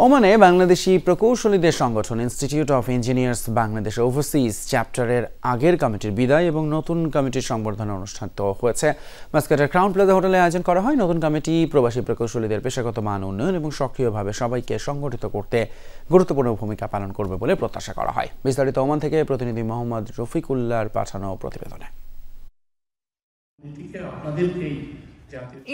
ওমানে বাংলাদেশি প্রকৌশলীদের সংগঠন institute of engineers Bangladesh overseas চ্যাপ্টারের আগের কমিটির বিদায় এবং নতুন কমিটির সংবর্ধনা অনুষ্ঠান তো হয়েছে। মাস্কাটের ক্রাউন প্লাজা হোটেলে আয়োজন করা হয়। নতুন কমিটি প্রবাসী প্রকৌশলীদের পেশাগত মান উন্নয়ন এবং সক্রিয়ভাবে সবাইকে সংগঠিত করতে গুরুত্বপূর্ণ ভূমিকা পালন করবে বলে প্রত্যাশা করা হয়। বিস্তারিত ওমান থেকে প্রতিনিধি মোহাম্মদ রফিকুল্লাহর পাঠানো প্রতিবেদনে।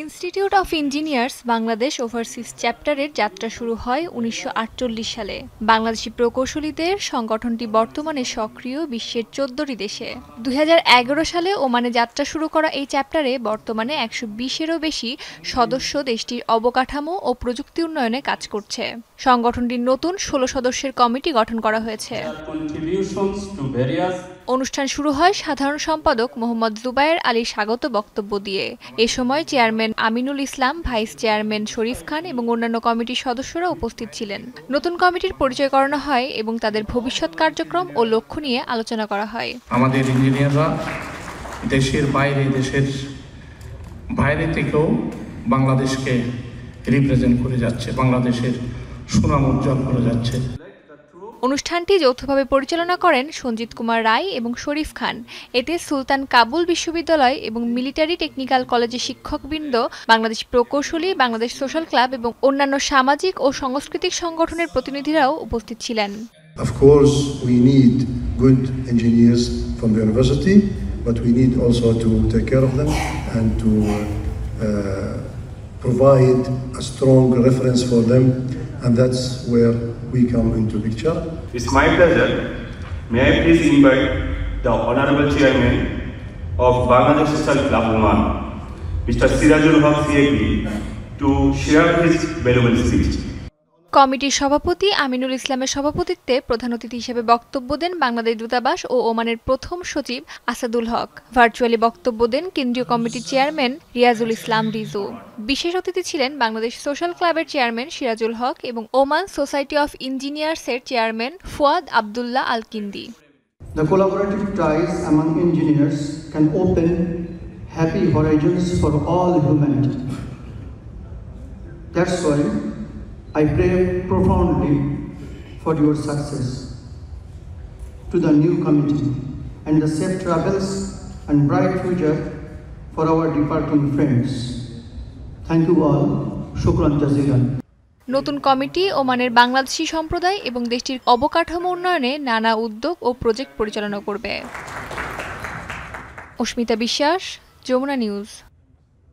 Institute of engineers Bangladesh overseas চ্যাপ্টারের যাত্রা শুরু হয় 1948 সালে। বাংলাদেশি প্রকৌশলীদের সংগঠনটি বর্তমানে সক্রিয় বিশ্বের 14টি দেশে। 2011 সালে ওমানে যাত্রা শুরু করা এই চ্যাপ্টারে বর্তমানে 120-এরও বেশি সদস্য দেশটির অবকাঠামো ও প্রযুক্তি উন্নয়নে কাজ করছে। সংগঠনটির নতুন 16 সদস্যের কমিটি গঠন করা হয়েছে। অনুষ্ঠান শুরু হয় সাধারণ সম্পাদক মোহাম্মদ জুবায়ের আলীর স্বাগত বক্তব্য দিয়ে। এ সময় chairman Aminul Islam, vice chairman শরীফ খান এবং অন্যান্য কমিটির সদস্যরা উপস্থিত ছিলেন। নতুন কমিটির পরিচয় করানো হয় এবং তাদের ভবিষ্যৎ কার্যক্রম ও লক্ষ্য নিয়ে আলোচনা করা হয়। আমাদের ইঞ্জিনিয়াররা দেশের বাইরে থেকেও বাংলাদেশকে রিপ্রেজেন্ট করে যাচ্ছে, বাংলাদেশের সুনাম উজ্জ্বল করে যাচ্ছে। অনুষ্ঠানটি যৌথভাবে পরিচালনা করেন সঞ্জিত কুমার রায় এবং শরীফ খান। এতে সুলতান কাবুল বিশ্ববিদ্যালয় এবং মিলিটারি টেকনিক্যাল কলেজের শিক্ষকবৃন্দ, বাংলাদেশ প্রকৌশলী, বাংলাদেশ সোশ্যাল ক্লাব এবং অন্যান্য সামাজিক ও সাংস্কৃতিক সংগঠনের প্রতিনিধিরাও উপস্থিত ছিলেন। Of course, we need good engineers from the university, but we need also to take care of them and to provide a strong reference for them, and that's where we come into picture. It's my pleasure. May I please invite the Honorable Chairman of Bangladesh Social Club Oman, Mr. Sirajul Haq CAP, to share his valuable speech. কমিটির সভাপতি আমিনুল ইসলামের সভাপতিত্বে প্রধান অতিথি হিসেবে বক্তব্য দেন বাংলাদেশ দূতাবাস ও ওমানের প্রথম সচিব আসাদুল হক। ভার্চুয়ালি বক্তব্য দেন কেন্দ্রীয় কমিটির চেয়ারম্যান রিয়াজুল ইসলাম রিজু। বিশেষ অতিথি ছিলেন বাংলাদেশ সোশ্যাল ক্লাবের চেয়ারম্যান সিরাজুল হক এবং ওমান সোসাইটি অফ ইঞ্জিনিয়ার্সের chairman Fuad Abdullah Al Kindi. The collaborative ties among engineers can open happy horizons for all humanity. That's why I pray profoundly for your success, to the new committee, and the safe travels and bright future for our departing friends. Thank you all. Shukran jazilan. নতুন committee ওমানের বাংলাদেশি সম্প্রদায় এবং দেশটির অবকাঠামো উন্নয়নে নানা উদ্যোগ ও project পরিচালনা করবে। অস্মিতা বিশ্বাস, যমুনা নিউজ।